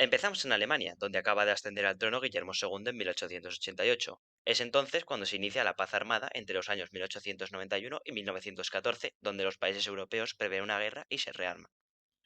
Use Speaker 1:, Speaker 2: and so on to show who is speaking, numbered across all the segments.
Speaker 1: Empezamos en Alemania, donde acaba de ascender al trono Guillermo II en 1888. Es entonces cuando se inicia la paz armada entre los años 1891 y 1914, donde los países europeos prevén una guerra y se rearman.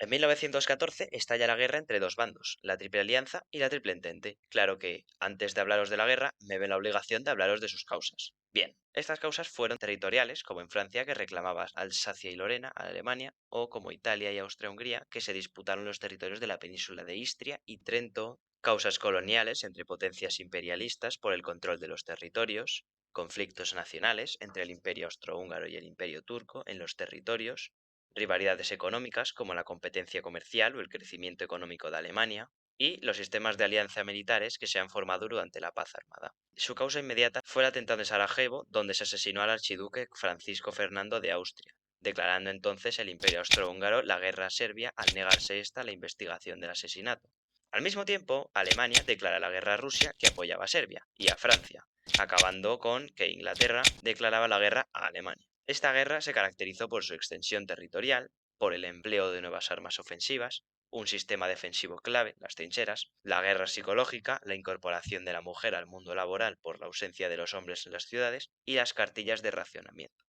Speaker 1: En 1914 estalla la guerra entre dos bandos, la Triple Alianza y la Triple Entente. Claro que, antes de hablaros de la guerra, me ven la obligación de hablaros de sus causas. Bien, estas causas fueron territoriales, como en Francia, que reclamaba Alsacia y Lorena a Alemania, o como Italia y Austria-Hungría, que se disputaron los territorios de la península de Istria y Trento, causas coloniales entre potencias imperialistas por el control de los territorios, conflictos nacionales entre el Imperio Austrohúngaro y el Imperio Turco en los territorios, rivalidades económicas como la competencia comercial o el crecimiento económico de Alemania, y los sistemas de alianza militares que se han formado durante la paz armada. Su causa inmediata fue el atentado de Sarajevo, donde se asesinó al archiduque Francisco Fernando de Austria, declarando entonces el Imperio Austrohúngaro la guerra a Serbia al negarse esta la investigación del asesinato. Al mismo tiempo, Alemania declara la guerra a Rusia, que apoyaba a Serbia, y a Francia, acabando con que Inglaterra declaraba la guerra a Alemania. Esta guerra se caracterizó por su extensión territorial, por el empleo de nuevas armas ofensivas, un sistema defensivo clave, las trincheras, la guerra psicológica, la incorporación de la mujer al mundo laboral por la ausencia de los hombres en las ciudades y las cartillas de racionamiento.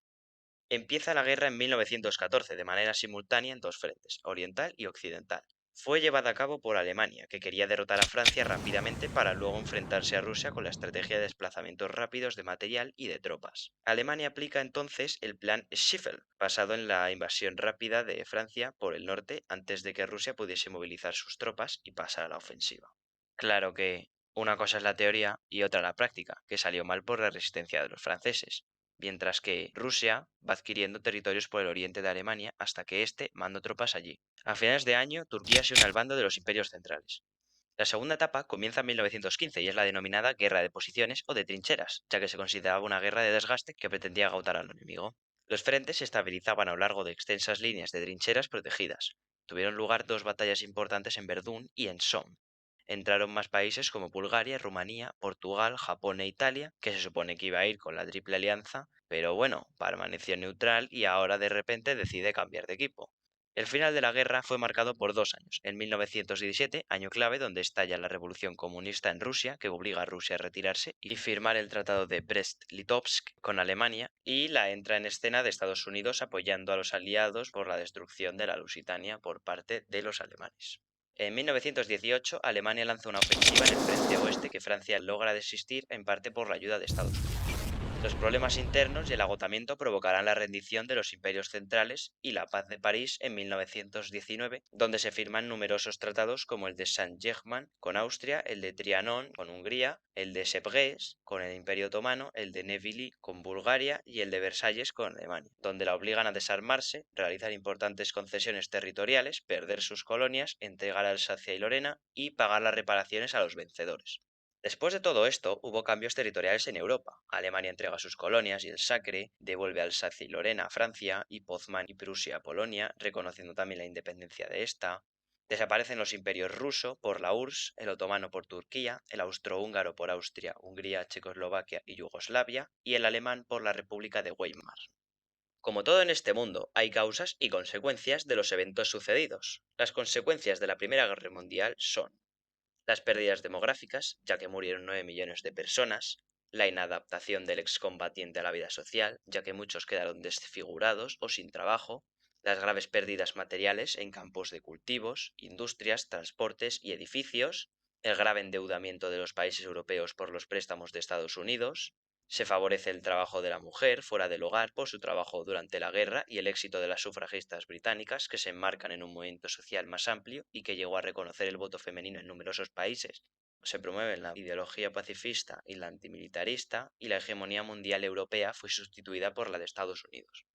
Speaker 1: Empieza la guerra en 1914 de manera simultánea en dos frentes, oriental y occidental. Fue llevada a cabo por Alemania, que quería derrotar a Francia rápidamente para luego enfrentarse a Rusia con la estrategia de desplazamientos rápidos de material y de tropas. Alemania aplica entonces el plan Schiffel, basado en la invasión rápida de Francia por el norte antes de que Rusia pudiese movilizar sus tropas y pasar a la ofensiva. Claro que una cosa es la teoría y otra la práctica, que salió mal por la resistencia de los franceses, mientras que Rusia va adquiriendo territorios por el oriente de Alemania hasta que éste mandó tropas allí. A finales de año, Turquía se une al bando de los imperios centrales. La segunda etapa comienza en 1915 y es la denominada Guerra de Posiciones o de Trincheras, ya que se consideraba una guerra de desgaste que pretendía agautar al enemigo. Los frentes se estabilizaban a lo largo de extensas líneas de trincheras protegidas. Tuvieron lugar dos batallas importantes en Verdún y en Somme. Entraron más países como Bulgaria, Rumanía, Portugal, Japón e Italia, que se supone que iba a ir con la Triple Alianza, pero bueno, permaneció neutral y ahora de repente decide cambiar de equipo. El final de la guerra fue marcado por 2 años. En 1917, año clave donde estalla la revolución comunista en Rusia, que obliga a Rusia a retirarse y firmar el Tratado de Brest-Litovsk con Alemania, y la entra en escena de Estados Unidos apoyando a los aliados por la destrucción de la Lusitania por parte de los alemanes. En 1918, Alemania lanza una ofensiva en el frente oeste que Francia logra desistir en parte por la ayuda de Estados Unidos. Los problemas internos y el agotamiento provocarán la rendición de los imperios centrales y la Paz de París en 1919, donde se firman numerosos tratados como el de Saint-Germain con Austria, el de Trianon con Hungría, el de Sèvres con el Imperio Otomano, el de Neuvilly con Bulgaria y el de Versalles con Alemania, donde la obligan a desarmarse, realizar importantes concesiones territoriales, perder sus colonias, entregar a Alsacia y Lorena y pagar las reparaciones a los vencedores. Después de todo esto, hubo cambios territoriales en Europa. Alemania entrega sus colonias y el Sacre, devuelve Alsacia y Lorena a Francia y Poznan y Prusia a Polonia, reconociendo también la independencia de esta. Desaparecen los imperios ruso por la URSS, el otomano por Turquía, el austrohúngaro por Austria, Hungría, Checoslovaquia y Yugoslavia, y el alemán por la República de Weimar. Como todo en este mundo, hay causas y consecuencias de los eventos sucedidos. Las consecuencias de la Primera Guerra Mundial son las pérdidas demográficas, ya que murieron 9 millones de personas, la inadaptación del excombatiente a la vida social, ya que muchos quedaron desfigurados o sin trabajo, las graves pérdidas materiales en campos de cultivos, industrias, transportes y edificios, el grave endeudamiento de los países europeos por los préstamos de Estados Unidos, se favorece el trabajo de la mujer fuera del hogar por su trabajo durante la guerra y el éxito de las sufragistas británicas que se enmarcan en un movimiento social más amplio y que llegó a reconocer el voto femenino en numerosos países. Se promueve la ideología pacifista y la antimilitarista y la hegemonía mundial europea fue sustituida por la de Estados Unidos.